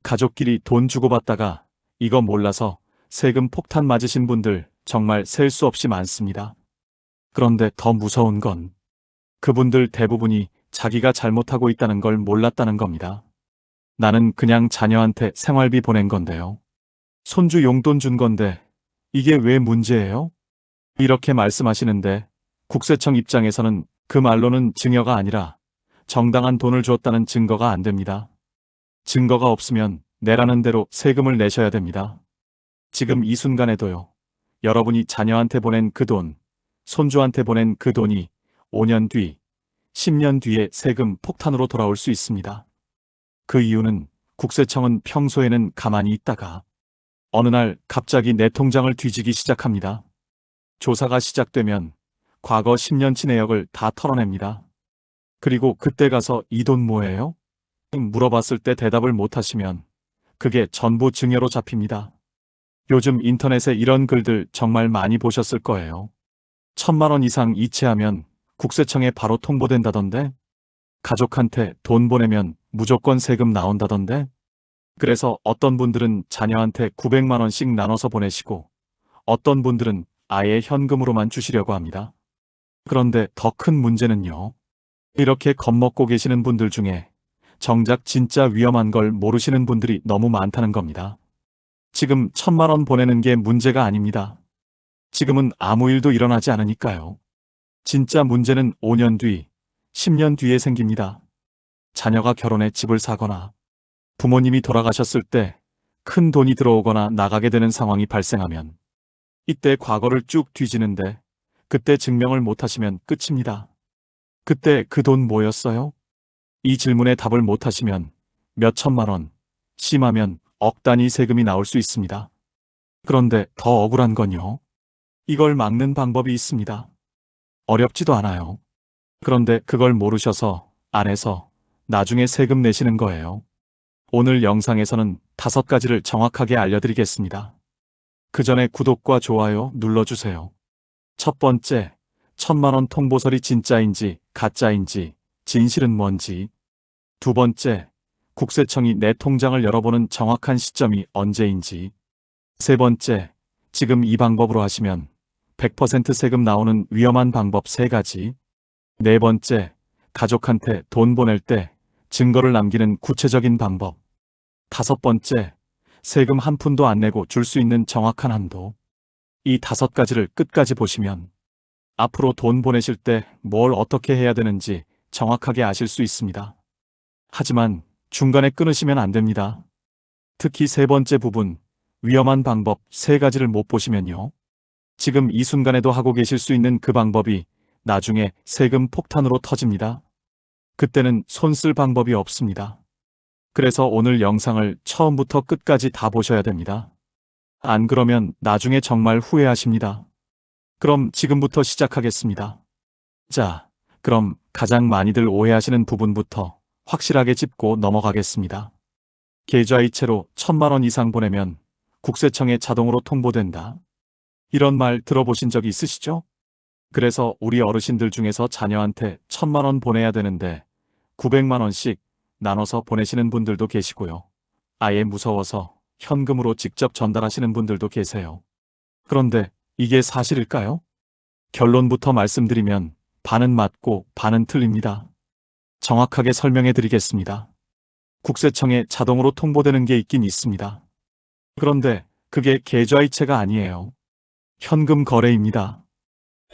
가족끼리 돈 주고받다가 이거 몰라서 세금 폭탄 맞으신 분들 정말 셀 수 없이 많습니다. 그런데 더 무서운 건 그분들 대부분이 자기가 잘못하고 있다는 걸 몰랐다는 겁니다. 나는 그냥 자녀한테 생활비 보낸 건데요. 손주 용돈 준 건데 이게 왜 문제예요? 이렇게 말씀하시는데 국세청 입장에서는 그 말로는 증여가 아니라 정당한 돈을 줬다는 증거가 안 됩니다. 증거가 없으면 내라는 대로 세금을 내셔야 됩니다. 지금 이 순간에도요. 여러분이 자녀한테 보낸 그 돈, 손주한테 보낸 그 돈이 5년 뒤, 10년 뒤에 세금 폭탄으로 돌아올 수 있습니다. 그 이유는 국세청은 평소에는 가만히 있다가 어느 날 갑자기 내 통장을 뒤지기 시작합니다. 조사가 시작되면 과거 10년치 내역을 다 털어냅니다. 그리고 그때 가서 이 돈 뭐예요? 물어봤을 때 대답을 못하시면 그게 전부 증여로 잡힙니다. 요즘 인터넷에 이런 글들 정말 많이 보셨을 거예요. 1,000만 원 이상 이체하면 국세청에 바로 통보된다던데? 가족한테 돈 보내면 무조건 세금 나온다던데? 그래서 어떤 분들은 자녀한테 900만 원씩 나눠서 보내시고 어떤 분들은 아예 현금으로만 주시려고 합니다. 그런데 더 큰 문제는요. 이렇게 겁먹고 계시는 분들 중에 정작 진짜 위험한 걸 모르시는 분들이 너무 많다는 겁니다. 지금 1,000만 원 보내는 게 문제가 아닙니다. 지금은 아무 일도 일어나지 않으니까요. 진짜 문제는 5년 뒤, 10년 뒤에 생깁니다. 자녀가 결혼해 집을 사거나 부모님이 돌아가셨을 때 큰 돈이 들어오거나 나가게 되는 상황이 발생하면 이때 과거를 쭉 뒤지는데 그때 증명을 못하시면 끝입니다. 그때 그 돈 뭐였어요? 이 질문에 답을 못하시면 몇 천만 원, 심하면 억 단위 세금이 나올 수 있습니다. 그런데 더 억울한 건요. 이걸 막는 방법이 있습니다. 어렵지도 않아요. 그런데 그걸 모르셔서 안 해서 나중에 세금 내시는 거예요. 오늘 영상에서는 5가지를 정확하게 알려드리겠습니다. 그 전에 구독과 좋아요 눌러주세요. 첫 번째, 1,000만 원 통보설이 진짜인지 가짜인지 진실은 뭔지. 두 번째, 국세청이 내 통장을 열어보는 정확한 시점이 언제인지. 세 번째, 지금 이 방법으로 하시면 100% 세금 나오는 위험한 방법 3가지. 네 번째, 가족한테 돈 보낼 때 증거를 남기는 구체적인 방법. 5번째, 세금 한 푼도 안 내고 줄 수 있는 정확한 한도. 이 5가지를 끝까지 보시면 앞으로 돈 보내실 때 뭘 어떻게 해야 되는지 정확하게 아실 수 있습니다. 하지만 중간에 끊으시면 안 됩니다. 특히 3번째 부분, 위험한 방법 3가지를 못 보시면요. 지금 이 순간에도 하고 계실 수 있는 그 방법이 나중에 세금 폭탄으로 터집니다. 그때는 손 쓸 방법이 없습니다. 그래서 오늘 영상을 처음부터 끝까지 다 보셔야 됩니다. 안 그러면 나중에 정말 후회하십니다. 그럼 지금부터 시작하겠습니다. 자, 그럼 가장 많이들 오해하시는 부분부터 확실하게 짚고 넘어가겠습니다. 계좌이체로 1,000만 원 이상 보내면 국세청에 자동으로 통보된다. 이런 말 들어보신 적 있으시죠? 그래서 우리 어르신들 중에서 자녀한테 1,000만 원 보내야 되는데 900만 원씩 나눠서 보내시는 분들도 계시고요. 아예 무서워서 현금으로 직접 전달하시는 분들도 계세요. 그런데 이게 사실일까요? 결론부터 말씀드리면 반은 맞고 반은 틀립니다. 정확하게 설명해 드리겠습니다. 국세청에 자동으로 통보되는 게 있긴 있습니다. 그런데 그게 계좌이체가 아니에요. 현금 거래입니다.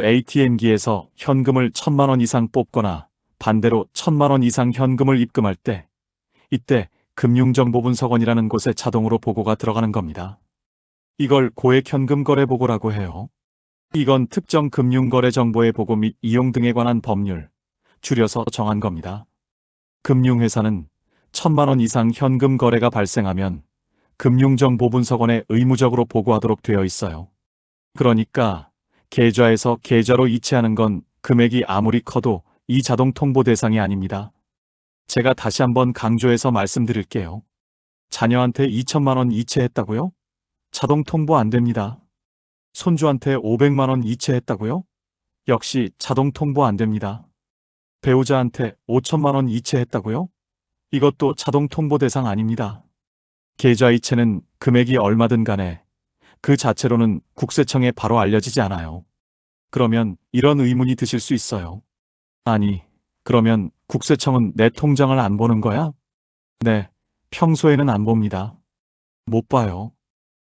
ATM기에서 현금을 1,000만 원 이상 뽑거나 반대로 1,000만 원 이상 현금을 입금할 때 이때 금융정보분석원이라는 곳에 자동으로 보고가 들어가는 겁니다. 이걸 고액현금거래보고라고 해요. 이건 특정 금융거래 정보의 보고 및 이용 등에 관한 법률, 줄여서 정한 겁니다. 금융회사는 1,000만 원 이상 현금 거래가 발생하면 금융정보분석원에 의무적으로 보고하도록 되어 있어요. 그러니까 계좌에서 계좌로 이체하는 건 금액이 아무리 커도 이 자동 통보 대상이 아닙니다. 제가 다시 한번 강조해서 말씀드릴게요. 자녀한테 2,000만 원 이체했다고요? 자동 통보 안 됩니다. 손주한테 500만 원 이체했다고요? 역시 자동 통보 안 됩니다. 배우자한테 5,000만 원 이체했다고요? 이것도 자동 통보 대상 아닙니다. 계좌이체는 금액이 얼마든 간에 그 자체로는 국세청에 바로 알려지지 않아요. 그러면 이런 의문이 드실 수 있어요. 아니, 그러면 국세청은 내 통장을 안 보는 거야? 네, 평소에는 안 봅니다. 못 봐요.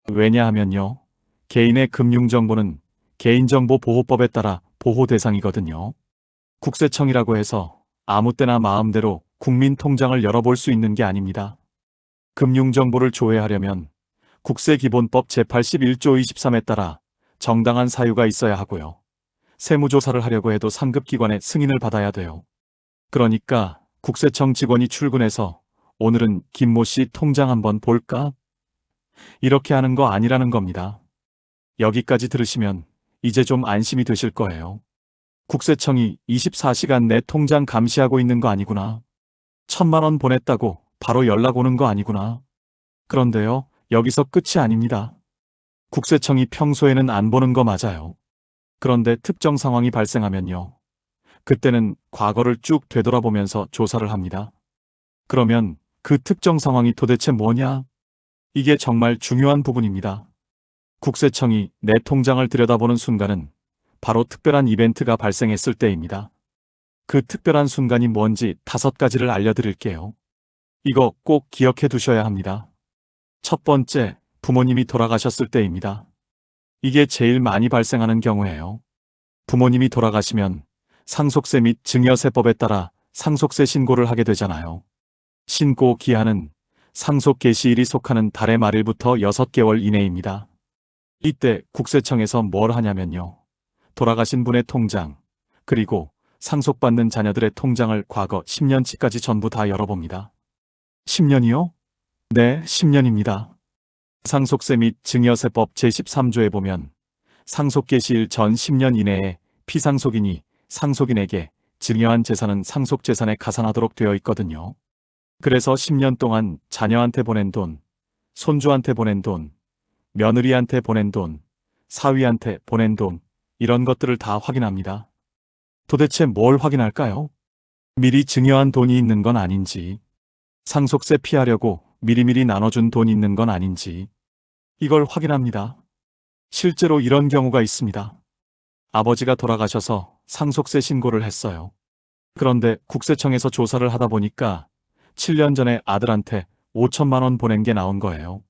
왜냐하면요. 개인의 금융정보는 개인정보보호법에 따라 보호 대상이거든요. 국세청이라고 해서 아무 때나 마음대로 국민 통장을 열어볼 수 있는 게 아닙니다. 금융정보를 조회하려면 국세기본법 제81조 23에 따라 정당한 사유가 있어야 하고요. 세무조사를 하려고 해도 상급기관의 승인을 받아야 돼요. 그러니까 국세청 직원이 출근해서 오늘은 김모 씨 통장 한번 볼까? 이렇게 하는 거 아니라는 겁니다. 여기까지 들으시면 이제 좀 안심이 되실 거예요. 국세청이 24시간 내 통장 감시하고 있는 거 아니구나. 1,000만 원 보냈다고 바로 연락 오는 거 아니구나. 그런데요, 여기서 끝이 아닙니다. 국세청이 평소에는 안 보는 거 맞아요. 그런데 특정 상황이 발생하면요. 그때는 과거를 쭉 되돌아보면서 조사를 합니다. 그러면 그 특정 상황이 도대체 뭐냐? 이게 정말 중요한 부분입니다. 국세청이 내 통장을 들여다보는 순간은 바로 특별한 이벤트가 발생했을 때입니다. 그 특별한 순간이 뭔지 5가지를 알려드릴게요. 이거 꼭 기억해 두셔야 합니다. 첫 번째, 부모님이 돌아가셨을 때입니다. 이게 제일 많이 발생하는 경우예요. 부모님이 돌아가시면 상속세 및 증여세법에 따라 상속세 신고를 하게 되잖아요. 신고 기한은 상속 개시일이 속하는 달의 말일부터 6개월 이내입니다. 이때 국세청에서 뭘 하냐면요. 돌아가신 분의 통장, 그리고 상속받는 자녀들의 통장을 과거 10년치까지 전부 다 열어봅니다. 10년이요? 네, 10년입니다. 상속세 및 증여세법 제13조에 보면 상속 개시일 전 10년 이내에 피상속인이 상속인에게 증여한 재산은 상속재산에 가산하도록 되어 있거든요. 그래서 10년 동안 자녀한테 보낸 돈, 손주한테 보낸 돈, 며느리한테 보낸 돈, 사위한테 보낸 돈, 이런 것들을 다 확인합니다. 도대체 뭘 확인할까요? 미리 증여한 돈이 있는 건 아닌지, 상속세 피하려고 미리미리 나눠준 돈이 있는 건 아닌지, 이걸 확인합니다. 실제로 이런 경우가 있습니다. 아버지가 돌아가셔서 상속세 신고를 했어요. 그런데 국세청에서 조사를 하다 보니까 7년 전에 아들한테 5천만 원 보낸 게 나온 거예요.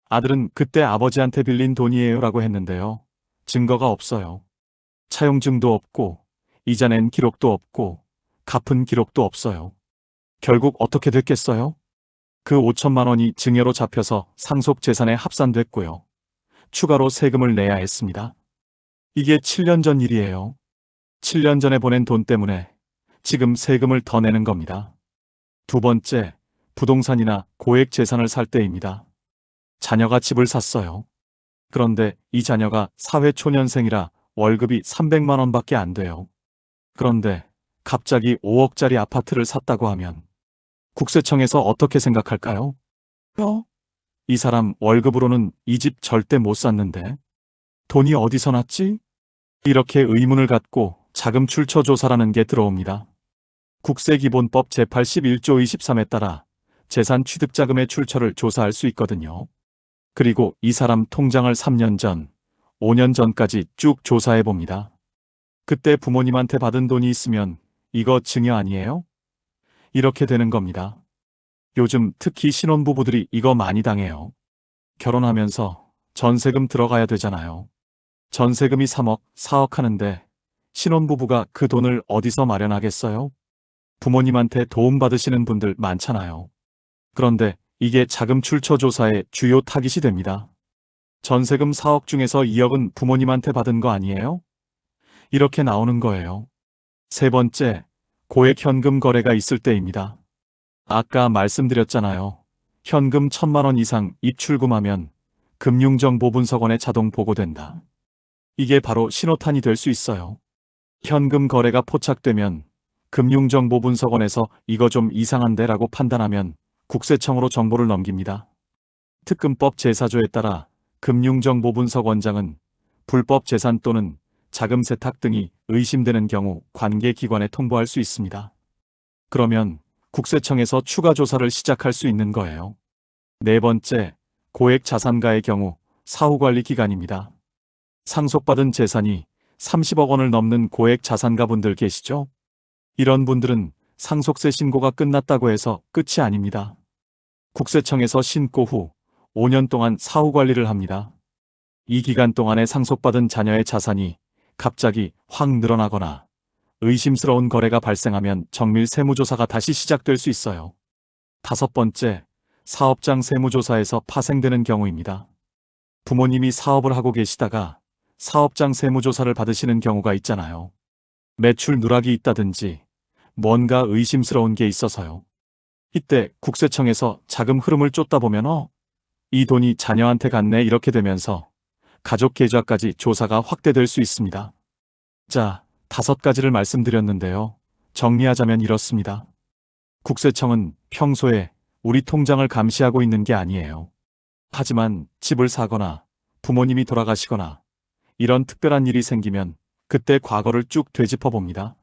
아들은 그때 아버지한테 빌린 돈이에요 라고 했는데요. 증거가 없어요. 차용증도 없고 이자 낸 기록도 없고 갚은 기록도 없어요. 결국 어떻게 됐겠어요? 그 5천만 원이 증여로 잡혀서 상속재산에 합산됐고요. 추가로 세금을 내야 했습니다. 이게 7년 전 일이에요. 7년 전에 보낸 돈 때문에 지금 세금을 더 내는 겁니다. 두 번째, 부동산이나 고액 재산을 살 때입니다. 자녀가 집을 샀어요. 그런데 이 자녀가 사회초년생이라 월급이 300만 원밖에 안 돼요. 그런데 갑자기 5억짜리 아파트를 샀다고 하면 국세청에서 어떻게 생각할까요? 이 사람 월급으로는 이 집 절대 못 샀는데 돈이 어디서 났지? 이렇게 의문을 갖고 자금 출처 조사라는 게 들어옵니다. 국세기본법 제81조 23에 따라 재산 취득자금의 출처를 조사할 수 있거든요. 그리고 이 사람 통장을 3년 전, 5년 전까지 쭉 조사해 봅니다. 그때 부모님한테 받은 돈이 있으면 이거 증여 아니에요? 이렇게 되는 겁니다. 요즘 특히 신혼부부들이 이거 많이 당해요. 결혼하면서 전세금 들어가야 되잖아요. 전세금이 3억, 4억 하는데 신혼부부가 그 돈을 어디서 마련하겠어요? 부모님한테 도움받으시는 분들 많잖아요. 그런데 이게 자금 출처 조사의 주요 타깃이 됩니다. 전세금 4억 중에서 2억은 부모님한테 받은 거 아니에요? 이렇게 나오는 거예요. 세 번째, 고액 현금 거래가 있을 때입니다. 아까 말씀드렸잖아요. 현금 1,000만 원 이상 입출금하면 금융정보분석원에 자동 보고된다. 이게 바로 신호탄이 될 수 있어요. 현금 거래가 포착되면 금융정보분석원에서 이거 좀 이상한데 라고 판단하면 국세청으로 정보를 넘깁니다. 특금법 제4조에 따라 금융정보분석원장은 불법 재산 또는 자금 세탁 등이 의심되는 경우 관계기관에 통보할 수 있습니다. 그러면 국세청에서 추가 조사를 시작할 수 있는 거예요. 네 번째, 고액 자산가의 경우 사후관리 기간입니다. 상속받은 재산이 30억 원을 넘는 고액 자산가분들 계시죠? 이런 분들은 상속세 신고가 끝났다고 해서 끝이 아닙니다. 국세청에서 신고 후 5년 동안 사후관리를 합니다. 이 기간 동안에 상속받은 자녀의 자산이 갑자기 확 늘어나거나 의심스러운 거래가 발생하면 정밀 세무조사가 다시 시작될 수 있어요. 다섯 번째, 사업장 세무조사에서 파생되는 경우입니다. 부모님이 사업을 하고 계시다가 사업장 세무조사를 받으시는 경우가 있잖아요. 매출 누락이 있다든지 뭔가 의심스러운 게 있어서요. 이때 국세청에서 자금 흐름을 쫓다 보면 이 돈이 자녀한테 갔네 이렇게 되면서 가족 계좌까지 조사가 확대될 수 있습니다. 자, 5가지를 말씀드렸는데요. 정리하자면 이렇습니다. 국세청은 평소에 우리 통장을 감시하고 있는 게 아니에요. 하지만 집을 사거나 부모님이 돌아가시거나 이런 특별한 일이 생기면 그때 과거를 쭉 되짚어 봅니다.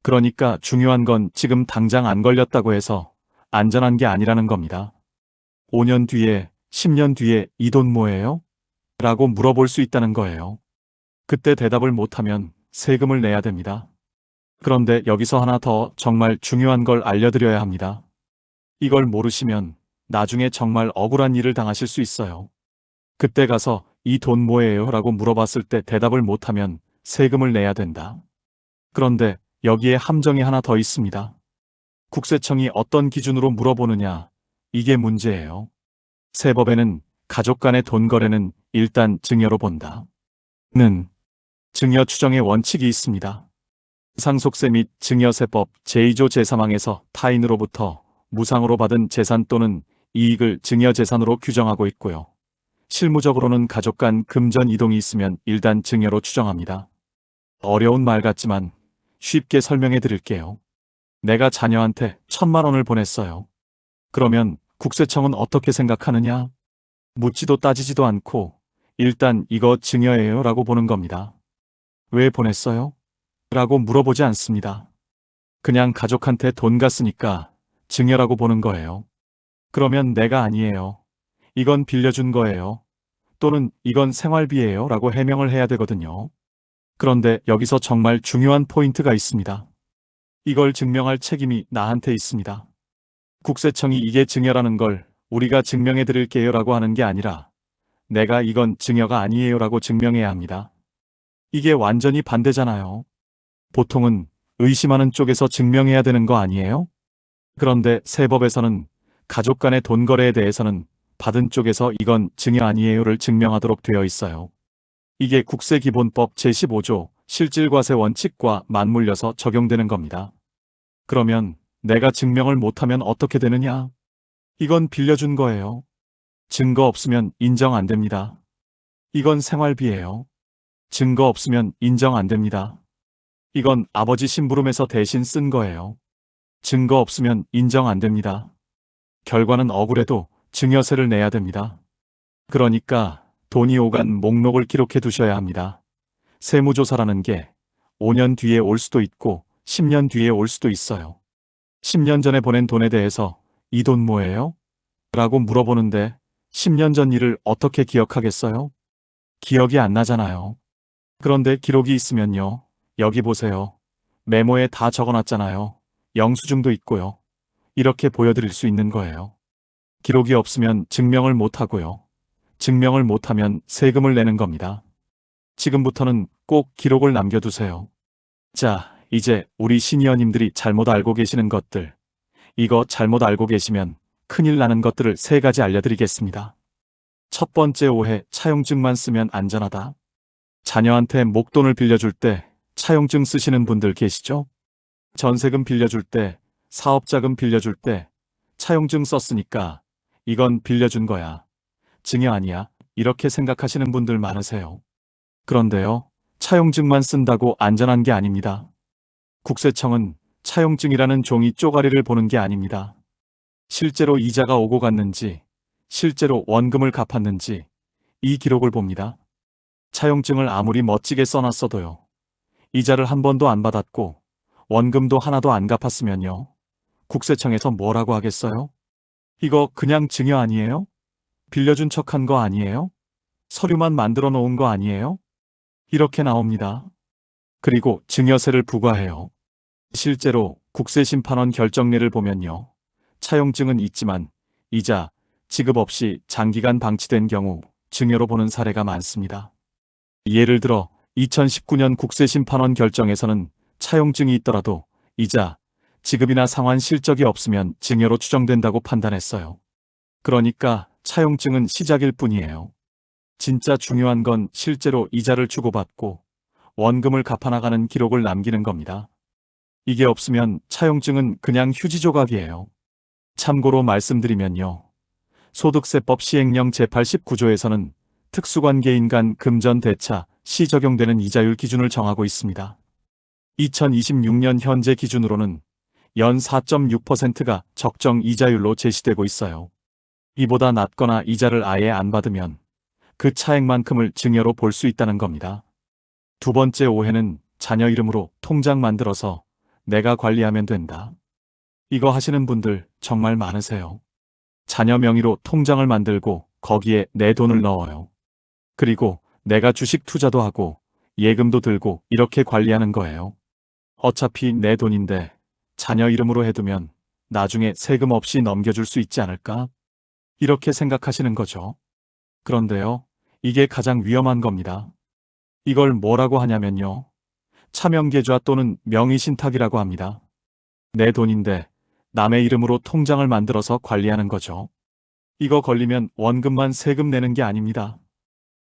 그러니까 중요한 건 지금 당장 안 걸렸다고 해서 안전한 게 아니라는 겁니다. 5년 뒤에, 10년 뒤에 이 돈 뭐예요? 라고 물어볼 수 있다는 거예요. 그때 대답을 못하면 세금을 내야 됩니다. 그런데 여기서 하나 더 정말 중요한 걸 알려드려야 합니다. 이걸 모르시면 나중에 정말 억울한 일을 당하실 수 있어요. 그때 가서 이 돈 뭐예요? 라고 물어봤을 때 대답을 못하면 세금을 내야 된다. 그런데 여기에 함정이 하나 더 있습니다. 국세청이 어떤 기준으로 물어보느냐, 이게 문제예요. 세법에는 가족 간의 돈 거래는 일단 증여로 본다. 는 증여 추정의 원칙이 있습니다. 상속세 및 증여세법 제2조 제3항에서 타인으로부터 무상으로 받은 재산 또는 이익을 증여재산으로 규정하고 있고요. 실무적으로는 가족 간 금전 이동이 있으면 일단 증여로 추정합니다. 어려운 말 같지만 쉽게 설명해 드릴게요. 내가 자녀한테 1,000만 원을 보냈어요. 그러면 국세청은 어떻게 생각하느냐? 묻지도 따지지도 않고 일단 이거 증여예요 라고 보는 겁니다. 왜 보냈어요? 라고 물어보지 않습니다. 그냥 가족한테 돈 갔으니까 증여라고 보는 거예요. 그러면 내가 아니에요. 이건 빌려준 거예요. 또는 이건 생활비예요 라고 해명을 해야 되거든요. 그런데 여기서 정말 중요한 포인트가 있습니다. 이걸 증명할 책임이 나한테 있습니다. 국세청이 이게 증여라는 걸 우리가 증명해 드릴게요 라고 하는 게 아니라 내가 이건 증여가 아니에요 라고 증명해야 합니다. 이게 완전히 반대잖아요. 보통은 의심하는 쪽에서 증명해야 되는 거 아니에요? 그런데 세법에서는 가족 간의 돈 거래에 대해서는 받은 쪽에서 이건 증여 아니에요를 증명하도록 되어 있어요. 이게 국세기본법 제15조 실질과세 원칙과 맞물려서 적용되는 겁니다. 그러면 내가 증명을 못하면 어떻게 되느냐? 이건 빌려준 거예요. 증거 없으면 인정 안 됩니다. 이건 생활비예요. 증거 없으면 인정 안 됩니다. 이건 아버지 심부름해서 대신 쓴 거예요. 증거 없으면 인정 안 됩니다. 결과는 억울해도 증여세를 내야 됩니다. 그러니까 돈이 오간 목록을 기록해 두셔야 합니다. 세무조사라는 게 5년 뒤에 올 수도 있고 10년 뒤에 올 수도 있어요. 10년 전에 보낸 돈에 대해서 이 돈 뭐예요? 라고 물어보는데 10년 전 일을 어떻게 기억하겠어요? 기억이 안 나잖아요. 그런데 기록이 있으면요. 여기 보세요. 메모에 다 적어놨잖아요. 영수증도 있고요. 이렇게 보여드릴 수 있는 거예요. 기록이 없으면 증명을 못하고요. 증명을 못하면 세금을 내는 겁니다. 지금부터는 꼭 기록을 남겨두세요. 자, 이제 우리 시니어님들이 잘못 알고 계시는 것들, 이거 잘못 알고 계시면 큰일 나는 것들을 3가지 알려드리겠습니다. 첫 번째 오해, 차용증만 쓰면 안전하다. 자녀한테 목돈을 빌려줄 때 차용증 쓰시는 분들 계시죠? 전세금 빌려줄 때, 사업자금 빌려줄 때 차용증 썼으니까 이건 빌려준 거야. 증여 아니야. 이렇게 생각하시는 분들 많으세요. 그런데요, 차용증만 쓴다고 안전한 게 아닙니다. 국세청은 차용증이라는 종이 쪼가리를 보는 게 아닙니다. 실제로 이자가 오고 갔는지, 실제로 원금을 갚았는지 이 기록을 봅니다. 차용증을 아무리 멋지게 써놨어도요. 이자를 한 번도 안 받았고 원금도 하나도 안 갚았으면요. 국세청에서 뭐라고 하겠어요? 이거 그냥 증여 아니에요? 빌려준 척한 거 아니에요? 서류만 만들어 놓은 거 아니에요? 이렇게 나옵니다. 그리고 증여세를 부과해요. 실제로 국세심판원 결정례를 보면요. 차용증은 있지만 이자, 지급 없이 장기간 방치된 경우 증여로 보는 사례가 많습니다. 예를 들어 2019년 국세심판원 결정에서는 차용증이 있더라도 이자, 지급이나 상환 실적이 없으면 증여로 추정된다고 판단했어요. 그러니까 차용증은 시작일 뿐이에요. 진짜 중요한 건 실제로 이자를 주고받고 원금을 갚아나가는 기록을 남기는 겁니다. 이게 없으면 차용증은 그냥 휴지 조각이에요. 참고로 말씀드리면요. 소득세법 시행령 제89조에서는 특수관계인 간 금전 대차 시 적용되는 이자율 기준을 정하고 있습니다. 2026년 현재 기준으로는 연 4.6%가 적정 이자율로 제시되고 있어요. 이보다 낮거나 이자를 아예 안 받으면 그 차액만큼을 증여로 볼 수 있다는 겁니다. 두 번째 오해는 자녀 이름으로 통장 만들어서 내가 관리하면 된다. 이거 하시는 분들 정말 많으세요. 자녀 명의로 통장을 만들고 거기에 내 돈을 넣어요. 그리고 내가 주식 투자도 하고 예금도 들고 이렇게 관리하는 거예요. 어차피 내 돈인데 자녀 이름으로 해두면 나중에 세금 없이 넘겨줄 수 있지 않을까? 이렇게 생각하시는 거죠. 그런데요, 이게 가장 위험한 겁니다. 이걸 뭐라고 하냐면요. 차명계좌 또는 명의신탁이라고 합니다. 내 돈인데 남의 이름으로 통장을 만들어서 관리하는 거죠. 이거 걸리면 원금만 세금 내는 게 아닙니다.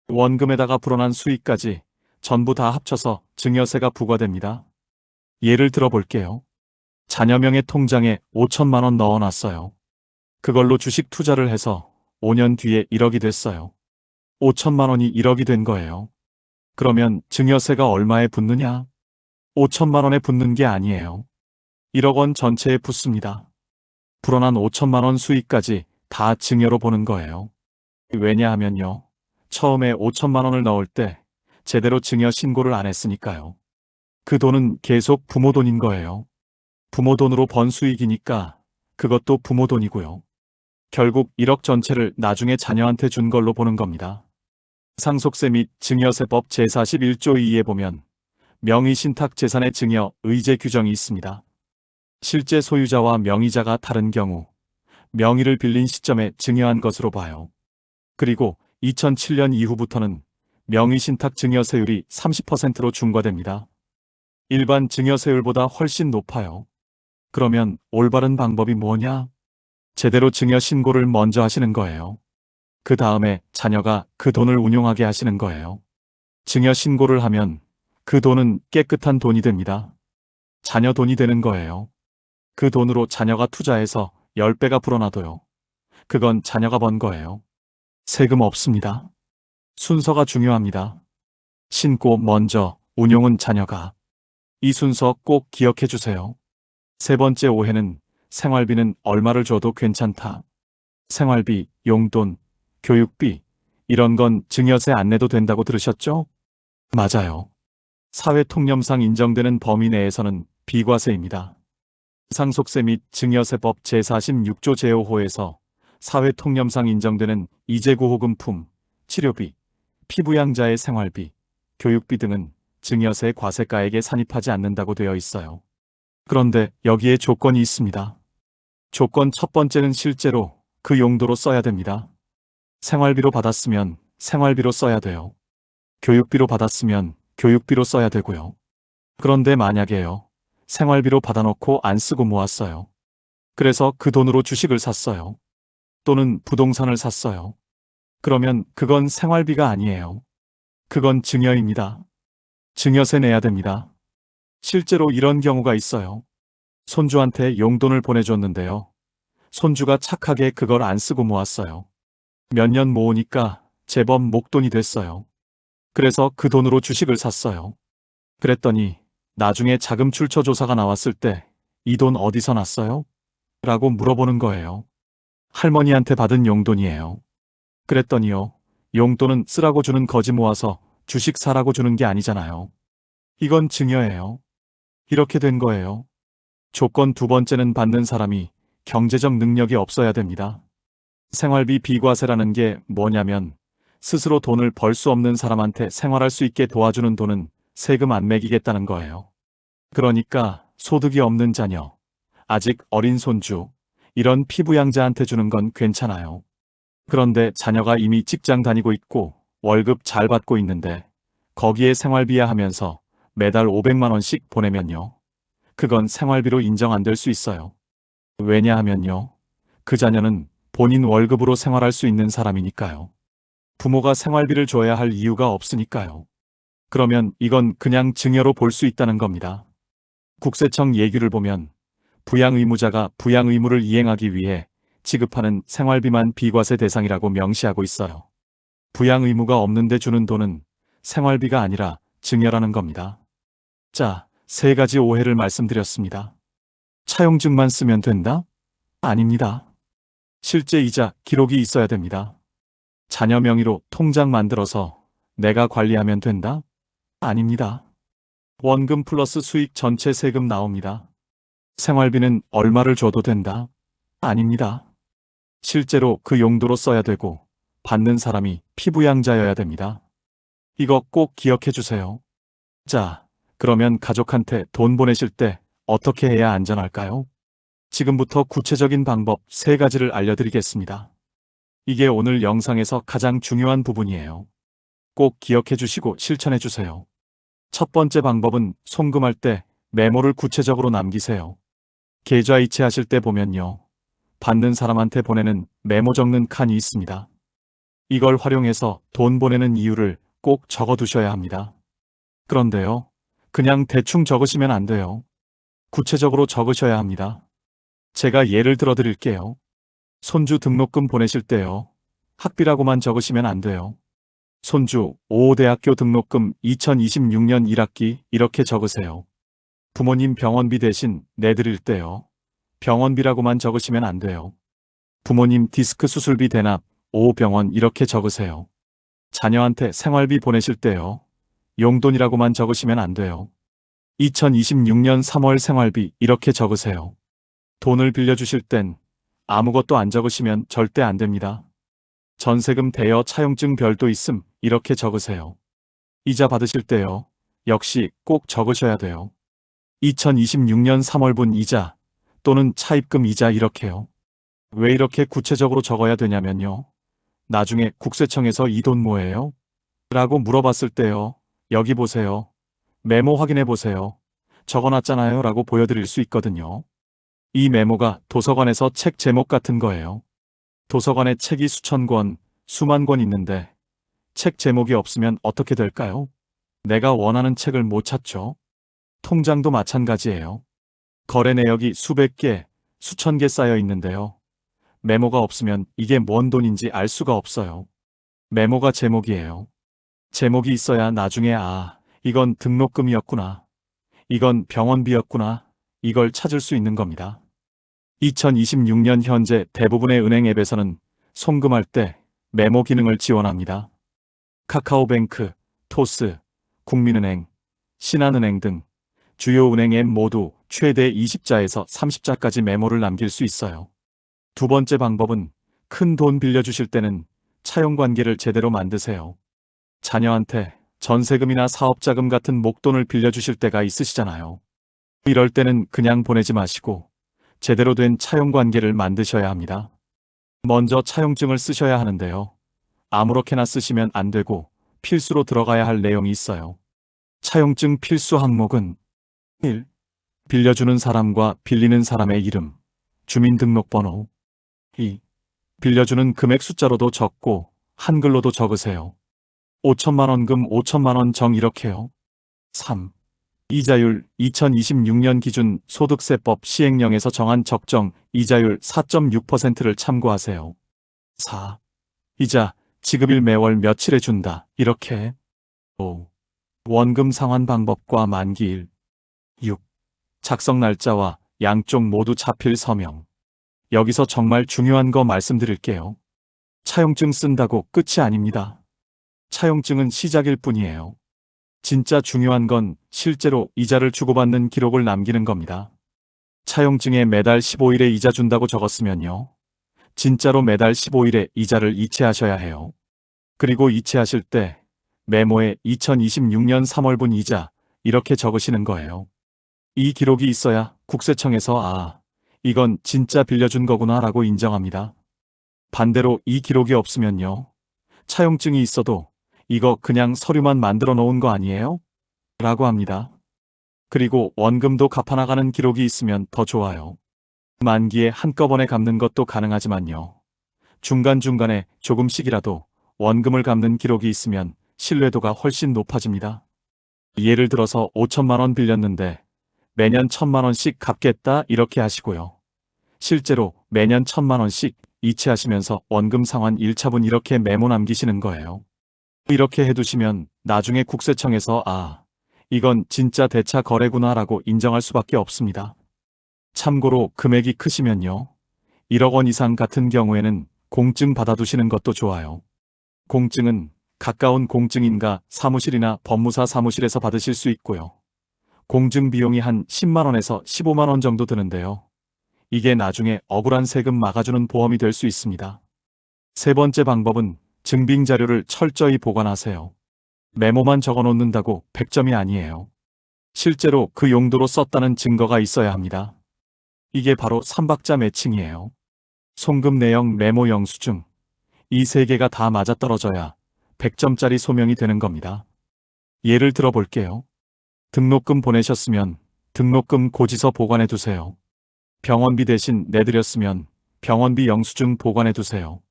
원금에다가 불어난 수익까지 전부 다 합쳐서 증여세가 부과됩니다. 예를 들어 볼게요. 자녀명의 통장에 5천만 원 넣어놨어요. 그걸로 주식 투자를 해서 5년 뒤에 1억이 됐어요. 5천만 원이 1억이 된 거예요. 그러면 증여세가 얼마에 붙느냐? 5천만 원에 붙는 게 아니에요. 1억 원 전체에 붙습니다. 불어난 5천만 원 수익까지 다 증여로 보는 거예요. 왜냐하면요. 처음에 5천만 원을 넣을 때 제대로 증여 신고를 안 했으니까요. 그 돈은 계속 부모 돈인 거예요. 부모 돈으로 번 수익이니까 그것도 부모 돈이고요. 결국 1억 전체를 나중에 자녀한테 준 걸로 보는 겁니다. 상속세 및 증여세법 제41조 2에 보면 명의신탁 재산의 증여 의제 규정이 있습니다. 실제 소유자와 명의자가 다른 경우 명의를 빌린 시점에 증여한 것으로 봐요. 그리고 2007년 이후부터는 명의신탁 증여세율이 30%로 중과됩니다. 일반 증여세율보다 훨씬 높아요. 그러면 올바른 방법이 뭐냐? 제대로 증여 신고를 먼저 하시는 거예요. 그 다음에 자녀가 그 돈을 운용하게 하시는 거예요. 증여 신고를 하면 그 돈은 깨끗한 돈이 됩니다. 자녀 돈이 되는 거예요. 그 돈으로 자녀가 투자해서 10배가 불어나도요. 그건 자녀가 번 거예요. 세금 없습니다. 순서가 중요합니다. 신고 먼저, 운용은 자녀가. 이 순서 꼭 기억해 주세요. 세 번째 오해는 생활비는 얼마를 줘도 괜찮다. 생활비, 용돈, 교육비, 이런 건 증여세 안 내도 된다고 들으셨죠? 맞아요. 사회통념상 인정되는 범위 내에서는 비과세입니다. 상속세 및 증여세법 제46조 제5호에서 사회통념상 인정되는 이재구호금품, 치료비, 피부양자의 생활비, 교육비 등은 증여세 과세가액에 산입하지 않는다고 되어 있어요. 그런데 여기에 조건이 있습니다. 조건 첫 번째는 실제로 그 용도로 써야 됩니다. 생활비로 받았으면 생활비로 써야 돼요. 교육비로 받았으면 교육비로 써야 되고요. 그런데 만약에요. 생활비로 받아놓고 안 쓰고 모았어요. 그래서 그 돈으로 주식을 샀어요. 또는 부동산을 샀어요. 그러면 그건 생활비가 아니에요. 그건 증여입니다. 증여세 내야 됩니다. 실제로 이런 경우가 있어요. 손주한테 용돈을 보내줬는데요. 손주가 착하게 그걸 안 쓰고 모았어요. 몇 년 모으니까 제법 목돈이 됐어요. 그래서 그 돈으로 주식을 샀어요. 그랬더니 나중에 자금 출처 조사가 나왔을 때 이 돈 어디서 났어요? 라고 물어보는 거예요. 할머니한테 받은 용돈이에요. 그랬더니요. 용돈은 쓰라고 주는 거지 모아서 주식 사라고 주는 게 아니잖아요. 이건 증여예요. 이렇게 된 거예요. 조건 두 번째는 받는 사람이 경제적 능력이 없어야 됩니다. 생활비 비과세라는 게 뭐냐면 스스로 돈을 벌 수 없는 사람한테 생활할 수 있게 도와주는 돈은 세금 안 매기겠다는 거예요. 그러니까 소득이 없는 자녀, 아직 어린 손주, 이런 피부양자한테 주는 건 괜찮아요. 그런데 자녀가 이미 직장 다니고 있고 월급 잘 받고 있는데 거기에 생활비야 하면서 매달 500만 원씩 보내면요. 그건 생활비로 인정 안 될 수 있어요. 왜냐하면요. 그 자녀는 본인 월급으로 생활할 수 있는 사람이니까요. 부모가 생활비를 줘야 할 이유가 없으니까요. 그러면 이건 그냥 증여로 볼 수 있다는 겁니다. 국세청 예규를 보면 부양의무자가 부양의무를 이행하기 위해 지급하는 생활비만 비과세 대상이라고 명시하고 있어요. 부양의무가 없는데 주는 돈은 생활비가 아니라 증여라는 겁니다. 자, 세 가지 오해를 말씀드렸습니다. 차용증만 쓰면 된다? 아닙니다. 실제 이자 기록이 있어야 됩니다. 자녀 명의로 통장 만들어서 내가 관리하면 된다? 아닙니다. 원금 플러스 수익 전체 세금 나옵니다. 생활비는 얼마를 줘도 된다? 아닙니다. 실제로 그 용도로 써야 되고 받는 사람이 피부양자여야 됩니다. 이거 꼭 기억해 주세요. 자, 그러면 가족한테 돈 보내실 때 어떻게 해야 안전할까요? 지금부터 구체적인 방법 3가지를 알려드리겠습니다. 이게 오늘 영상에서 가장 중요한 부분이에요. 꼭 기억해 주시고 실천해 주세요. 첫 번째 방법은 송금할 때 메모를 구체적으로 남기세요. 계좌 이체하실 때 보면요. 받는 사람한테 보내는 메모 적는 칸이 있습니다. 이걸 활용해서 돈 보내는 이유를 꼭 적어 두셔야 합니다. 그런데요. 그냥 대충 적으시면 안 돼요. 구체적으로 적으셔야 합니다. 제가 예를 들어 드릴게요. 손주 등록금 보내실 때요. 학비라고만 적으시면 안 돼요. 손주 5대학교 등록금 2026년 1학기 이렇게 적으세요. 부모님 병원비 대신 내드릴 때요. 병원비라고만 적으시면 안 돼요. 부모님 디스크 수술비 대납 5병원 이렇게 적으세요. 자녀한테 생활비 보내실 때요. 용돈이라고만 적으시면 안 돼요. 2026년 3월 생활비 이렇게 적으세요. 돈을 빌려주실 땐 아무것도 안 적으시면 절대 안 됩니다. 전세금 대여 차용증 별도 있음 이렇게 적으세요. 이자 받으실 때요. 역시 꼭 적으셔야 돼요. 2026년 3월분 이자 또는 차입금 이자 이렇게요. 왜 이렇게 구체적으로 적어야 되냐면요. 나중에 국세청에서 이 돈 뭐예요? 라고 물어봤을 때요. 여기 보세요. 메모 확인해 보세요. 적어놨잖아요 라고 보여드릴 수 있거든요. 이 메모가 도서관에서 책 제목 같은 거예요. 도서관에 책이 수천 권, 수만 권 있는데 책 제목이 없으면 어떻게 될까요? 내가 원하는 책을 못 찾죠. 통장도 마찬가지예요. 거래 내역이 수백 개, 수천 개 쌓여 있는데요. 메모가 없으면 이게 뭔 돈인지 알 수가 없어요. 메모가 제목이에요. 제목이 있어야 나중에 이건 등록금이었구나. 이건 병원비였구나. 이걸 찾을 수 있는 겁니다. 2026년 현재 대부분의 은행 앱에서는 송금할 때 메모 기능을 지원합니다. 카카오뱅크, 토스, 국민은행, 신한은행 등 주요 은행 앱 모두 최대 20자에서 30자까지 메모를 남길 수 있어요. 두 번째 방법은 큰 돈 빌려주실 때는 차용관계를 제대로 만드세요. 자녀한테 전세금이나 사업자금 같은 목돈을 빌려주실 때가 있으시잖아요. 이럴 때는 그냥 보내지 마시고 제대로 된 차용관계를 만드셔야 합니다. 먼저 차용증을 쓰셔야 하는데요. 아무렇게나 쓰시면 안 되고 필수로 들어가야 할 내용이 있어요. 차용증 필수 항목은 1. 빌려주는 사람과 빌리는 사람의 이름, 주민등록번호. 2. 빌려주는 금액 숫자로도 적고 한글로도 적으세요. 5천만 원금 5천만 원 정 이렇게요. 3. 이자율 2026년 기준 소득세법 시행령에서 정한 적정 이자율 4.6%를 참고하세요. 4. 이자 지급일 매월 며칠에 준다. 이렇게. 5. 원금 상환 방법과 만기일. 6. 작성 날짜와 양쪽 모두 차필 서명. 여기서 정말 중요한 거 말씀드릴게요. 차용증 쓴다고 끝이 아닙니다. 차용증은 시작일 뿐이에요. 진짜 중요한 건 실제로 이자를 주고받는 기록을 남기는 겁니다. 차용증에 매달 15일에 이자 준다고 적었으면요. 진짜로 매달 15일에 이자를 이체하셔야 해요. 그리고 이체하실 때 메모에 2026년 3월분 이자 이렇게 적으시는 거예요. 이 기록이 있어야 국세청에서 이건 진짜 빌려준 거구나 라고 인정합니다. 반대로 이 기록이 없으면요. 차용증이 있어도 이거 그냥 서류만 만들어 놓은 거 아니에요? 라고 합니다. 그리고 원금도 갚아나가는 기록이 있으면 더 좋아요. 만기에 한꺼번에 갚는 것도 가능하지만요. 중간중간에 조금씩이라도 원금을 갚는 기록이 있으면 신뢰도가 훨씬 높아집니다. 예를 들어서 5천만 원 빌렸는데 매년 1,000만 원씩 갚겠다 이렇게 하시고요. 실제로 매년 1,000만 원씩 이체하시면서 원금 상환 1차분 이렇게 메모 남기시는 거예요. 이렇게 해두시면 나중에 국세청에서 이건 진짜 대차 거래구나 라고 인정할 수밖에 없습니다. 참고로 금액이 크시면요. 1억 원 이상 같은 경우에는 공증 받아두시는 것도 좋아요. 공증은 가까운 공증인가 사무실이나 법무사 사무실에서 받으실 수 있고요. 공증 비용이 한 10만 원에서 15만 원 정도 드는데요. 이게 나중에 억울한 세금 막아주는 보험이 될 수 있습니다. 세 번째 방법은 증빙 자료를 철저히 보관하세요. 메모만 적어 놓는다고 100점이 아니에요. 실제로 그 용도로 썼다는 증거가 있어야 합니다. 이게 바로 3박자 매칭이에요. 송금 내역, 메모 영수증. 이 세 개가 다 맞아떨어져야 100점짜리 소명이 되는 겁니다. 예를 들어 볼게요. 등록금 보내셨으면 등록금 고지서 보관해 두세요. 병원비 대신 내드렸으면 병원비 영수증 보관해 두세요.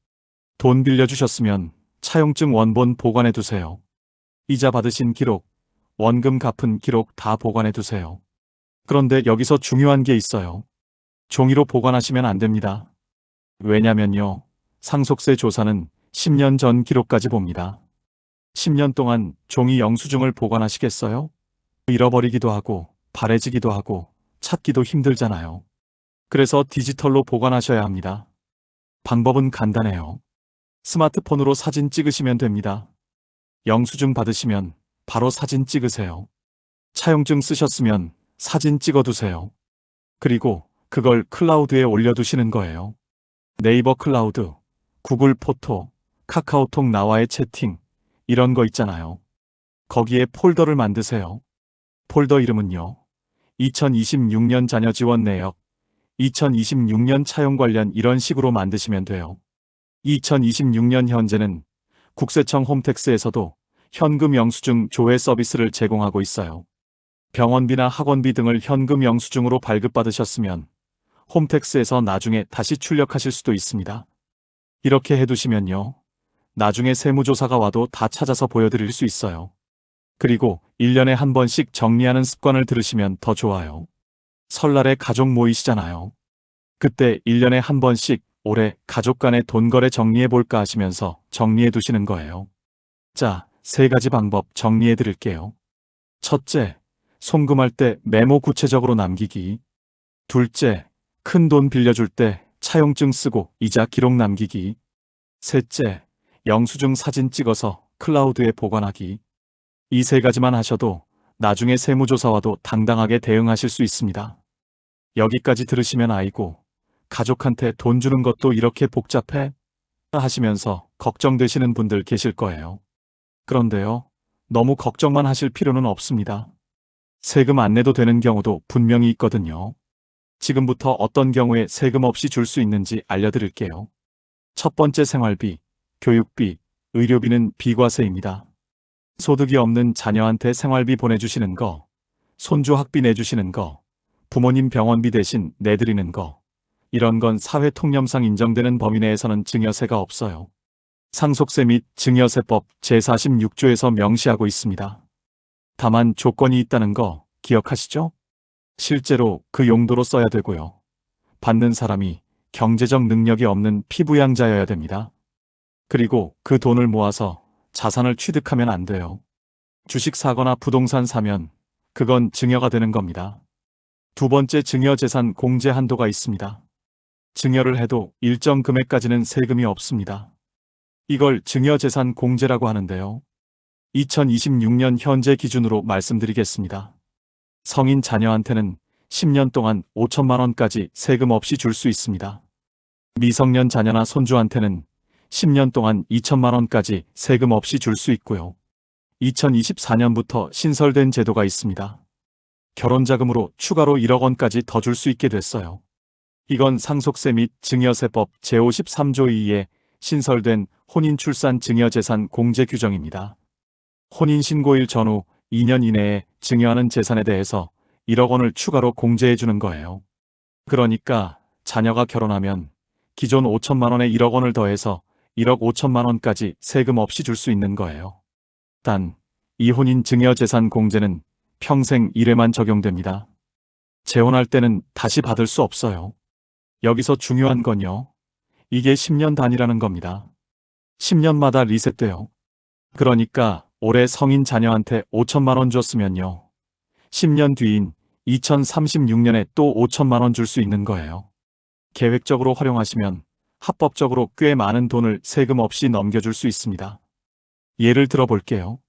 돈 빌려주셨으면 차용증 원본 보관해 두세요. 이자 받으신 기록, 원금 갚은 기록 다 보관해 두세요. 그런데 여기서 중요한 게 있어요. 종이로 보관하시면 안 됩니다. 왜냐면요. 상속세 조사는 10년 전 기록까지 봅니다. 10년 동안 종이 영수증을 보관하시겠어요? 잃어버리기도 하고 바래지기도 하고 찾기도 힘들잖아요. 그래서 디지털로 보관하셔야 합니다. 방법은 간단해요. 스마트폰으로 사진 찍으시면 됩니다. 영수증 받으시면 바로 사진 찍으세요. 차용증 쓰셨으면 사진 찍어두세요. 그리고 그걸 클라우드에 올려두시는 거예요. 네이버 클라우드, 구글 포토, 카카오톡 나와의 채팅 이런 거 있잖아요. 거기에 폴더를 만드세요. 폴더 이름은요. 2026년 자녀 지원 내역, 2026년 차용 관련 이런 식으로 만드시면 돼요. 2026년 현재는 국세청 홈택스에서도 현금 영수증 조회 서비스를 제공하고 있어요. 병원비나 학원비 등을 현금 영수증으로 발급받으셨으면 홈택스에서 나중에 다시 출력하실 수도 있습니다. 이렇게 해두시면요. 나중에 세무조사가 와도 다 찾아서 보여드릴 수 있어요. 그리고 1년에 한 번씩 정리하는 습관을 들으시면 더 좋아요. 설날에 가족 모이시잖아요. 그때 1년에 한 번씩 올해 가족 간의 돈거래 정리해볼까 하시면서 정리해두시는 거예요. 자, 세 가지 방법 정리해드릴게요. 첫째, 송금할 때 메모 구체적으로 남기기. 둘째, 큰 돈 빌려줄 때 차용증 쓰고 이자 기록 남기기. 셋째, 영수증 사진 찍어서 클라우드에 보관하기. 이 세 가지만 하셔도 나중에 세무조사와도 당당하게 대응하실 수 있습니다. 여기까지 들으시면 아이고, 가족한테 돈 주는 것도 이렇게 복잡해? 하시면서 걱정되시는 분들 계실 거예요. 그런데요, 너무 걱정만 하실 필요는 없습니다. 세금 안 내도 되는 경우도 분명히 있거든요. 지금부터 어떤 경우에 세금 없이 줄 수 있는지 알려드릴게요. 첫 번째 생활비, 교육비, 의료비는 비과세입니다. 소득이 없는 자녀한테 생활비 보내주시는 거, 손주 학비 내주시는 거, 부모님 병원비 대신 내드리는 거, 이런 건 사회 통념상 인정되는 범위 내에서는 증여세가 없어요. 상속세 및 증여세법 제46조에서 명시하고 있습니다. 다만 조건이 있다는 거 기억하시죠? 실제로 그 용도로 써야 되고요. 받는 사람이 경제적 능력이 없는 피부양자여야 됩니다. 그리고 그 돈을 모아서 자산을 취득하면 안 돼요. 주식 사거나 부동산 사면 그건 증여가 되는 겁니다. 두 번째, 증여재산 공제 한도가 있습니다. 증여를 해도 일정 금액까지는 세금이 없습니다. 이걸 증여재산 공제라고 하는데요. 2026년 현재 기준으로 말씀드리겠습니다. 성인 자녀한테는 10년 동안 5천만 원까지 세금 없이 줄 수 있습니다. 미성년 자녀나 손주한테는 10년 동안 2천만 원까지 세금 없이 줄 수 있고요. 2024년부터 신설된 제도가 있습니다. 결혼자금으로 추가로 1억 원까지 더 줄 수 있게 됐어요. 이건 상속세 및 증여세법 제53조 2에 신설된 혼인출산증여재산 공제 규정입니다. 혼인신고일 전후 2년 이내에 증여하는 재산에 대해서 1억 원을 추가로 공제해 주는 거예요. 그러니까 자녀가 결혼하면 기존 5천만 원에 1억 원을 더해서 1억 5천만 원까지 세금 없이 줄 수 있는 거예요. 단, 이 혼인증여재산 공제는 평생 1회만 적용됩니다. 재혼할 때는 다시 받을 수 없어요. 여기서 중요한 건요. 이게 10년 단위라는 겁니다. 10년마다 리셋돼요. 그러니까 올해 성인 자녀한테 5천만 원 줬으면요. 10년 뒤인 2036년에 또 5천만 원 줄 수 있는 거예요. 계획적으로 활용하시면 합법적으로 꽤 많은 돈을 세금 없이 넘겨줄 수 있습니다. 예를 들어 볼게요.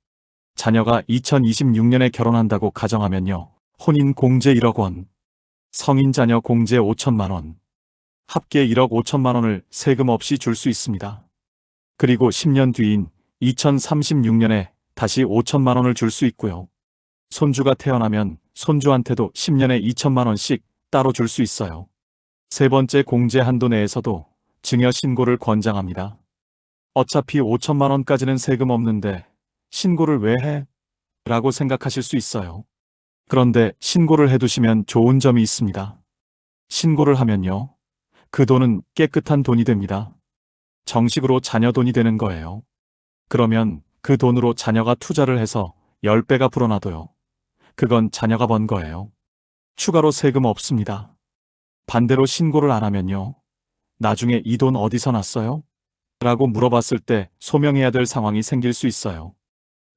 자녀가 2026년에 결혼한다고 가정하면요. 혼인 공제 1억 원, 성인 자녀 공제 5천만 원, 합계 1억 5천만 원을 세금 없이 줄 수 있습니다. 그리고 10년 뒤인 2036년에 다시 5천만 원을 줄 수 있고요. 손주가 태어나면 손주한테도 10년에 2천만 원씩 따로 줄 수 있어요. 세 번째 공제 한도 내에서도 증여 신고를 권장합니다. 어차피 5천만 원까지는 세금 없는데 신고를 왜 해? 라고 생각하실 수 있어요. 그런데 신고를 해두시면 좋은 점이 있습니다. 신고를 하면요. 그 돈은 깨끗한 돈이 됩니다. 정식으로 자녀 돈이 되는 거예요. 그러면 그 돈으로 자녀가 투자를 해서 10배가 불어나도요. 그건 자녀가 번 거예요. 추가로 세금 없습니다. 반대로 신고를 안 하면요. 나중에 이 돈 어디서 났어요? 라고 물어봤을 때 소명해야 될 상황이 생길 수 있어요.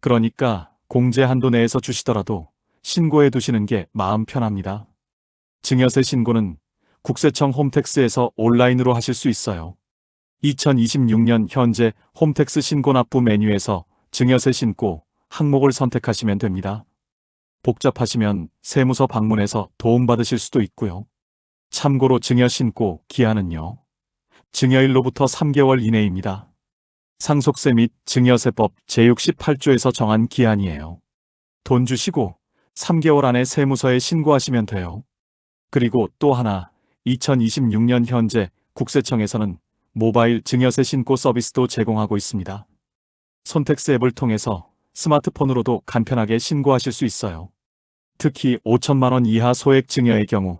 그러니까 공제 한도 내에서 주시더라도 신고해 두시는 게 마음 편합니다. 증여세 신고는 국세청 홈택스에서 온라인으로 하실 수 있어요. 2026년 현재 홈택스 신고납부 메뉴에서 증여세 신고 항목을 선택하시면 됩니다. 복잡하시면 세무서 방문해서 도움받으실 수도 있고요. 참고로 증여 신고 기한은요. 증여일로부터 3개월 이내입니다. 상속세 및 증여세법 제68조에서 정한 기한이에요. 돈 주시고 3개월 안에 세무서에 신고하시면 돼요. 그리고 또 하나, 2026년 현재 국세청에서는 모바일 증여세 신고 서비스도 제공하고 있습니다. 손택스 앱을 통해서 스마트폰으로도 간편하게 신고하실 수 있어요. 특히 5천만 원 이하 소액 증여의 경우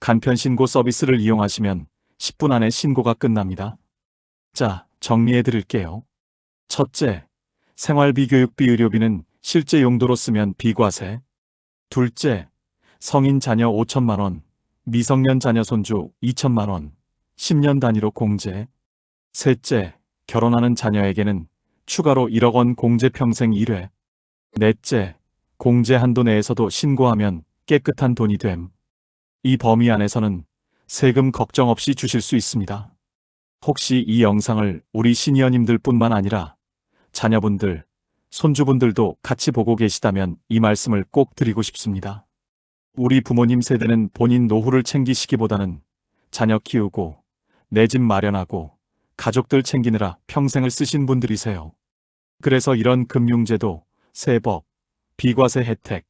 간편 신고 서비스를 이용하시면 10분 안에 신고가 끝납니다. 자, 정리해 드릴게요. 첫째, 생활비 교육비 의료비는 실제 용도로 쓰면 비과세. 둘째, 성인 자녀 5천만 원, 미성년 자녀 손주 2천만 원, 10년 단위로 공제. 셋째, 결혼하는 자녀에게는 추가로 1억 원 공제 평생 1회. 넷째, 공제 한도 내에서도 신고하면 깨끗한 돈이 됨. 이 범위 안에서는 세금 걱정 없이 주실 수 있습니다. 혹시 이 영상을 우리 시니어님들 뿐만 아니라 자녀분들, 손주분들도 같이 보고 계시다면 이 말씀을 꼭 드리고 싶습니다. 우리 부모님 세대는 본인 노후를 챙기시기보다는 자녀 키우고 내 집 마련하고 가족들 챙기느라 평생을 쓰신 분들이세요. 그래서 이런 금융제도, 세법, 비과세 혜택,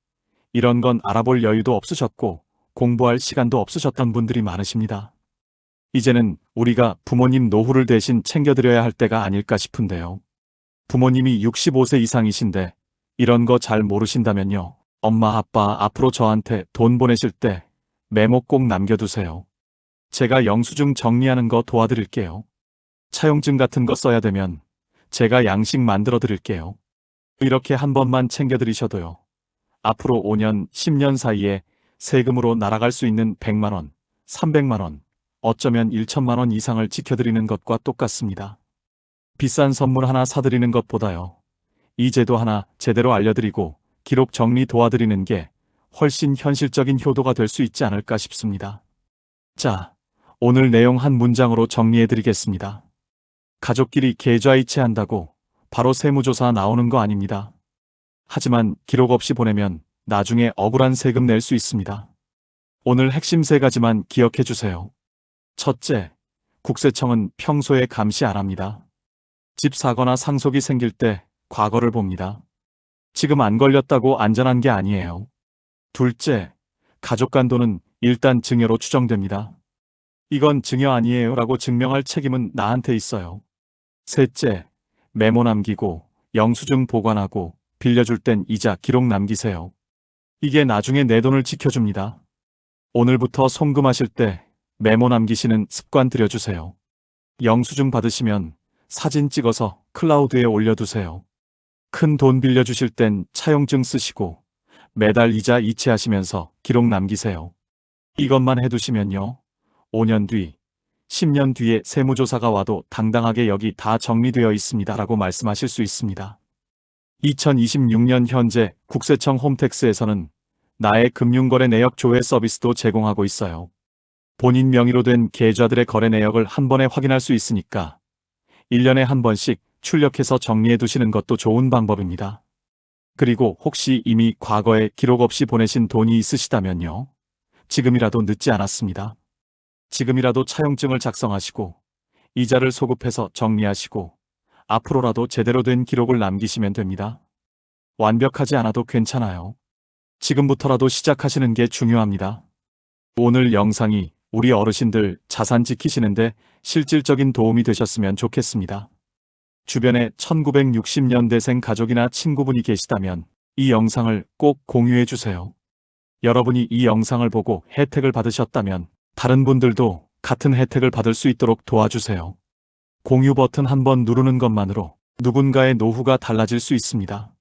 이런 건 알아볼 여유도 없으셨고 공부할 시간도 없으셨던 분들이 많으십니다. 이제는 우리가 부모님 노후를 대신 챙겨드려야 할 때가 아닐까 싶은데요. 부모님이 65세 이상이신데 이런 거 잘 모르신다면요. 엄마, 아빠 앞으로 저한테 돈 보내실 때 메모 꼭 남겨두세요. 제가 영수증 정리하는 거 도와드릴게요. 차용증 같은 거 써야 되면 제가 양식 만들어 드릴게요. 이렇게 한 번만 챙겨드리셔도요. 앞으로 5년, 10년 사이에 세금으로 날아갈 수 있는 100만 원, 300만 원, 어쩌면 1천만 원 이상을 지켜드리는 것과 똑같습니다. 비싼 선물 하나 사드리는 것보다요. 이 제도 하나 제대로 알려드리고 기록 정리 도와드리는 게 훨씬 현실적인 효도가 될 수 있지 않을까 싶습니다. 자, 오늘 내용 한 문장으로 정리해드리겠습니다. 가족끼리 계좌이체한다고 바로 세무조사 나오는 거 아닙니다. 하지만 기록 없이 보내면 나중에 억울한 세금 낼 수 있습니다. 오늘 핵심 3가지만 기억해 주세요. 첫째, 국세청은 평소에 감시 안 합니다. 집 사거나 상속이 생길 때 과거를 봅니다. 지금 안 걸렸다고 안전한 게 아니에요. 둘째, 가족 간도는 일단 증여로 추정됩니다. 이건 증여 아니에요 라고 증명할 책임은 나한테 있어요. 셋째, 메모 남기고 영수증 보관하고 빌려줄 땐 이자 기록 남기세요. 이게 나중에 내 돈을 지켜줍니다. 오늘부터 송금하실 때 메모 남기시는 습관 들여주세요. 영수증 받으시면 사진 찍어서 클라우드에 올려두세요. 큰 돈 빌려주실 땐 차용증 쓰시고 매달 이자 이체하시면서 기록 남기세요. 이것만 해두시면요. 5년 뒤, 10년 뒤에 세무조사가 와도 당당하게 여기 다 정리되어 있습니다 라고 말씀하실 수 있습니다. 2026년 현재 국세청 홈택스에서는 나의 금융거래 내역 조회 서비스도 제공하고 있어요. 본인 명의로 된 계좌들의 거래 내역을 한 번에 확인할 수 있으니까 1년에 한 번씩 출력해서 정리해 두시는 것도 좋은 방법입니다. 그리고 혹시 이미 과거에 기록 없이 보내신 돈이 있으시다면요. 지금이라도 늦지 않았습니다. 지금이라도 차용증을 작성하시고 이자를 소급해서 정리하시고 앞으로라도 제대로 된 기록을 남기시면 됩니다. 완벽하지 않아도 괜찮아요. 지금부터라도 시작하시는 게 중요합니다. 오늘 영상이 우리 어르신들 자산 지키시는데 실질적인 도움이 되셨으면 좋겠습니다. 주변에 1960년대생 가족이나 친구분이 계시다면 이 영상을 꼭 공유해 주세요. 여러분이 이 영상을 보고 혜택을 받으셨다면 다른 분들도 같은 혜택을 받을 수 있도록 도와주세요. 공유 버튼 한번 누르는 것만으로 누군가의 노후가 달라질 수 있습니다.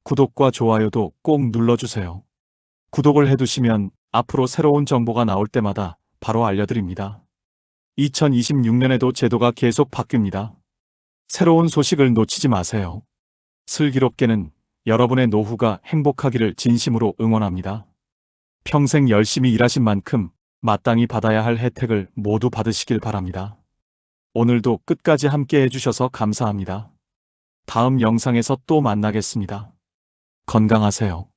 구독과 좋아요도 꼭 눌러주세요. 구독을 해두시면 앞으로 새로운 정보가 나올 때마다 바로 알려드립니다. 2026년에도 제도가 계속 바뀝니다. 새로운 소식을 놓치지 마세요. 슬기롭게는 여러분의 노후가 행복하기를 진심으로 응원합니다. 평생 열심히 일하신 만큼 마땅히 받아야 할 혜택을 모두 받으시길 바랍니다. 오늘도 끝까지 함께 해주셔서 감사합니다. 다음 영상에서 또 만나겠습니다. 건강하세요.